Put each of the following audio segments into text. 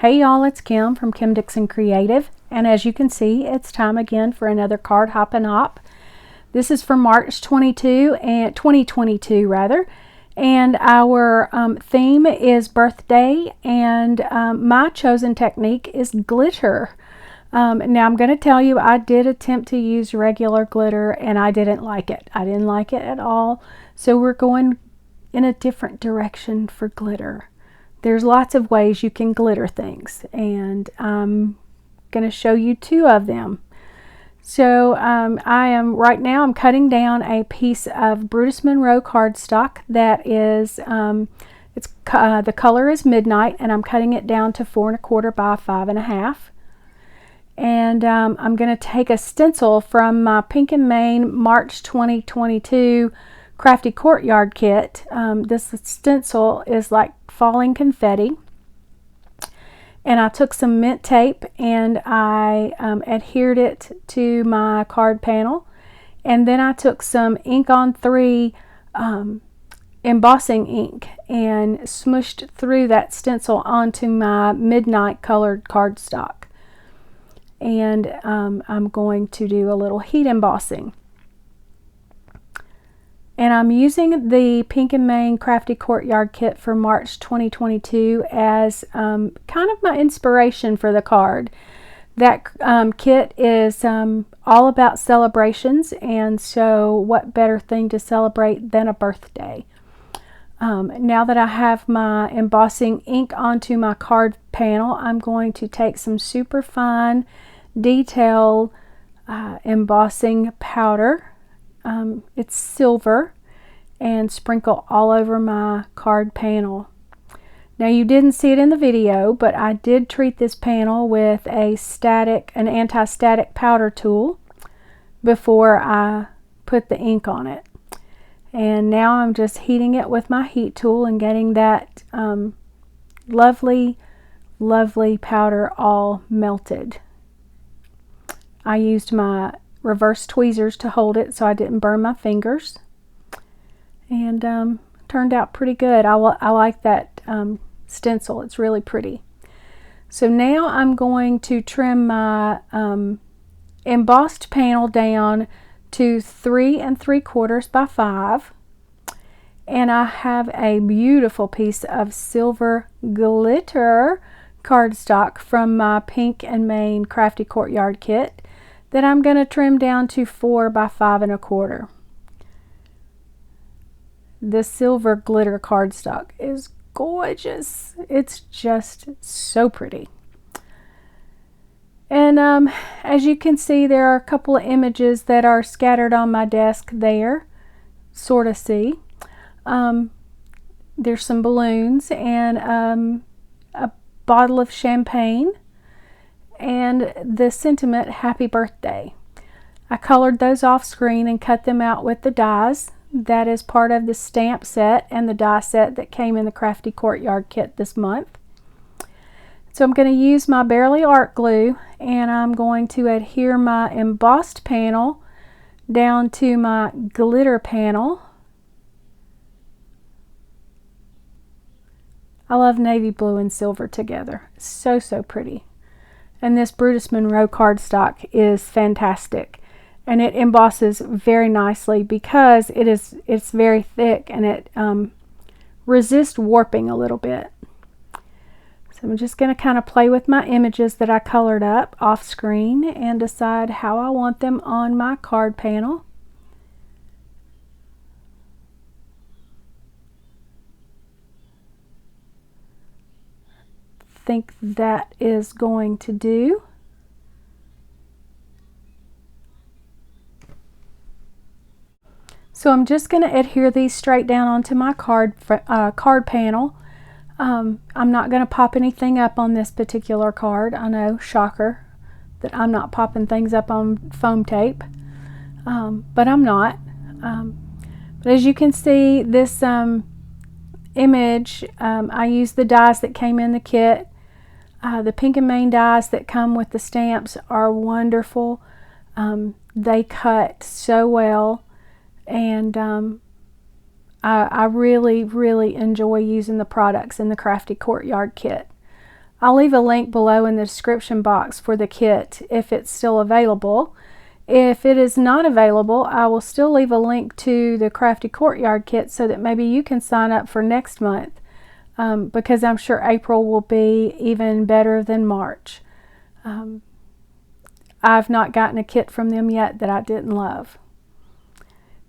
Hey y'all, it's Kim from Kim Dixon Creative, and as you can see, it's time again for another Card Hoppin Hop. This is for March 2022 rather, and our theme is birthday, and my chosen technique is glitter. Now I'm going to tell you, I did attempt to use regular glitter and I didn't like it. I didn't like it at all, so we're going in a different direction for glitter. There's lots of ways you can glitter things, and I'm going to show you two of them. So right now I'm cutting down a piece of Brutus Monroe cardstock that is, the color is Midnight, and I'm cutting it down to 4 1/4 by 5 1/2. And I'm going to take a stencil from my Pink&Main March 2022 Crafty Courtyard kit. This stencil is like falling confetti, and I took some mint tape and I adhered it to my card panel, and then I took some ink on 3 embossing ink and smushed through that stencil onto my Midnight colored cardstock, and I'm going to do a little heat embossing. And I'm using the Pink&Main Crafty Courtyard kit for March 2022 as kind of my inspiration for the card. That kit is all about celebrations, and so what better thing to celebrate than a birthday? Now that I have my embossing ink onto my card panel, I'm going to take some super fine detailed embossing powder. It's silver, and sprinkle all over my card panel. Now, you didn't see it in the video, but I did treat this panel with an anti-static powder tool before I put the ink on it. And now I'm just heating it with my heat tool and getting that lovely powder all melted. I used my reverse tweezers to hold it so I didn't burn my fingers, and turned out pretty good. I like that stencil. It's really pretty. So now I'm going to trim my embossed panel down to 3 3/4 by 5, and I have a beautiful piece of silver glitter cardstock from my Pink&Main Crafty Courtyard kit that I'm going to trim down to 4 by 5 1/4. This silver glitter cardstock is gorgeous. It's just so pretty. And as you can see, there are a couple of images that are scattered on my desk there. Sort of see. There's some balloons and a bottle of champagne, and the sentiment, happy birthday. I colored those off screen and cut them out with the dies. That is part of the stamp set and the die set that came in the Crafty Courtyard kit this month. So I'm going to use my Barely Art glue, and I'm going to adhere my embossed panel down to my glitter panel. I love navy blue and silver together. So pretty. And this Brutus Monroe cardstock is fantastic, and it embosses very nicely because it's very thick, and it resists warping a little bit. So I'm just going to kind of play with my images that I colored up off screen and decide how I want them on my card panel. Think that is going to do. So I'm just going to adhere these straight down onto my card panel. I'm not going to pop anything up on this particular card. I know, shocker, that I'm not popping things up on foam tape, but I'm not. But as you can see, this image, I used the dies that came in the kit. The Pink&Main dies that come with the stamps are wonderful. They cut so well, and I really enjoy using the products in the Crafty Courtyard kit. I'll leave a link below in the description box for the kit if it's still available. If it is not available, I will still leave a link to the Crafty Courtyard kit so that maybe you can sign up for next month, because I'm sure April will be even better than March. I've not gotten a kit from them yet that I didn't love.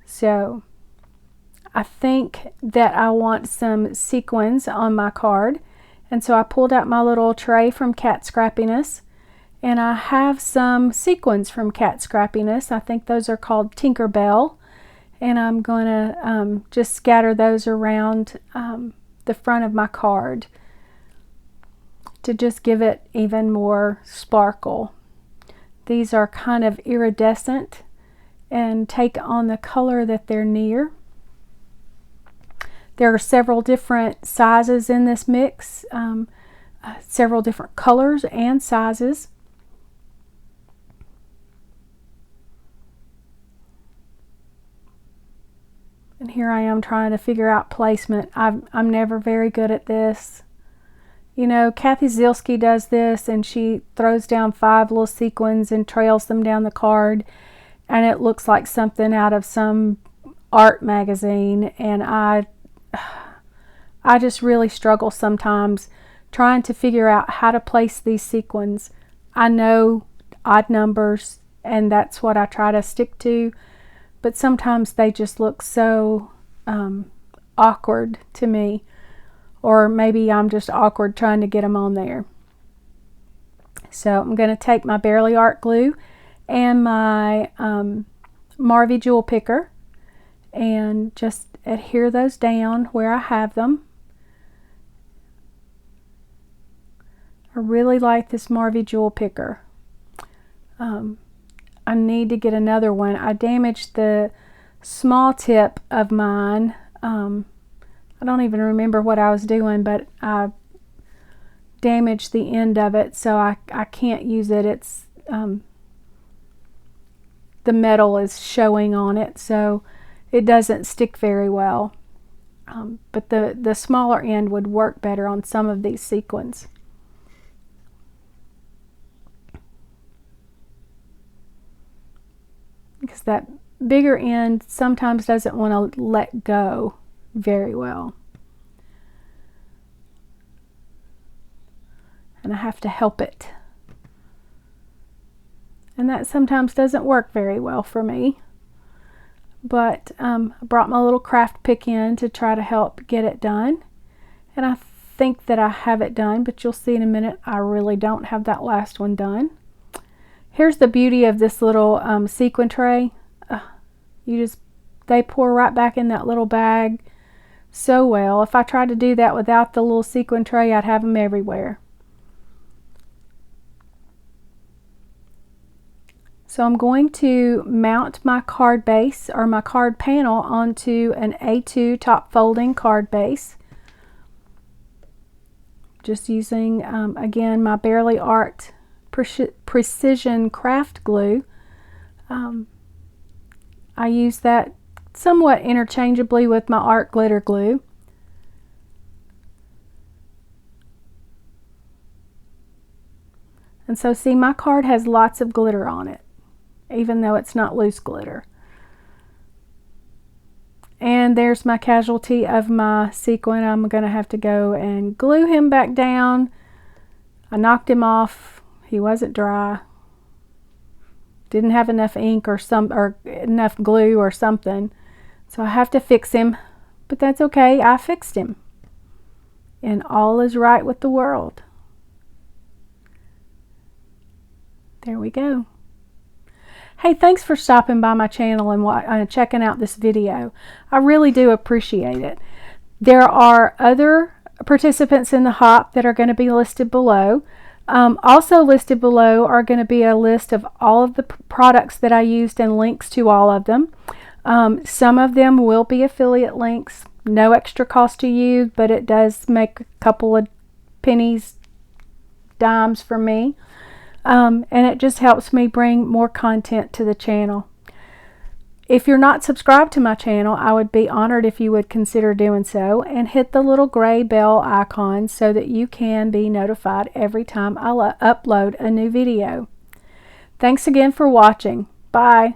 So I think that I want some sequins on my card, and so I pulled out my little tray from Cat Scrappiness, and I have some sequins from Cat Scrappiness. I think those are called Tinkerbell, and I'm going to just scatter those around the front of my card to just give it even more sparkle. These are kind of iridescent and take on the color that they're near. There are several different sizes in this mix, several different colors and sizes. And here I am trying to figure out placement. I'm never very good at this. You know, Kathy Zielski does this, and she throws down 5 little sequins and trails them down the card, and it looks like something out of some art magazine. And I just really struggle sometimes trying to figure out how to place these sequins. I know odd numbers, and that's what I try to stick to, but sometimes they just look so awkward to me, or maybe I'm just awkward trying to get them on there. So I'm going to take my Barely Art glue and my Marvy jewel picker and just adhere those down where I have them. I really like this Marvy jewel picker. I need to get another one. I damaged the small tip of mine. I don't even remember what I was doing, but I damaged the end of it, so I can't use it. It's the metal is showing on it, so it doesn't stick very well. But the smaller end would work better on some of these sequins. Because that bigger end sometimes doesn't want to let go very well. And I have to help it. And that sometimes doesn't work very well for me. But I brought my little craft pick in to try to help get it done. And I think that I have it done, but you'll see in a minute I really don't have that last one done. Here's the beauty of this little sequin tray. They pour right back in that little bag so well. If I tried to do that without the little sequin tray, I'd have them everywhere. So I'm going to mount my card base or my card panel onto an A2 top folding card base. Just using, again, my Barely Art Precision Craft Glue. I use that somewhat interchangeably with my art glitter glue. And so see, my card has lots of glitter on it, even though it's not loose glitter. And there's my casualty of my sequin. I'm going to have to go and glue him back down. I knocked him off. He wasn't dry. Didn't have enough ink or enough glue or something. So I have to fix him. But that's okay. I fixed him. And all is right with the world. There we go. Hey, thanks for stopping by my channel and checking out this video. I really do appreciate it. There are other participants in the hop that are going to be listed below. Also listed below are going to be a list of all of the products that I used and links to all of them. Some of them will be affiliate links, no extra cost to you, but it does make a couple of pennies, dimes for me. And it just helps me bring more content to the channel. If you're not subscribed to my channel, I would be honored if you would consider doing so, and hit the little gray bell icon so that you can be notified every time I upload a new video. Thanks again for watching. Bye.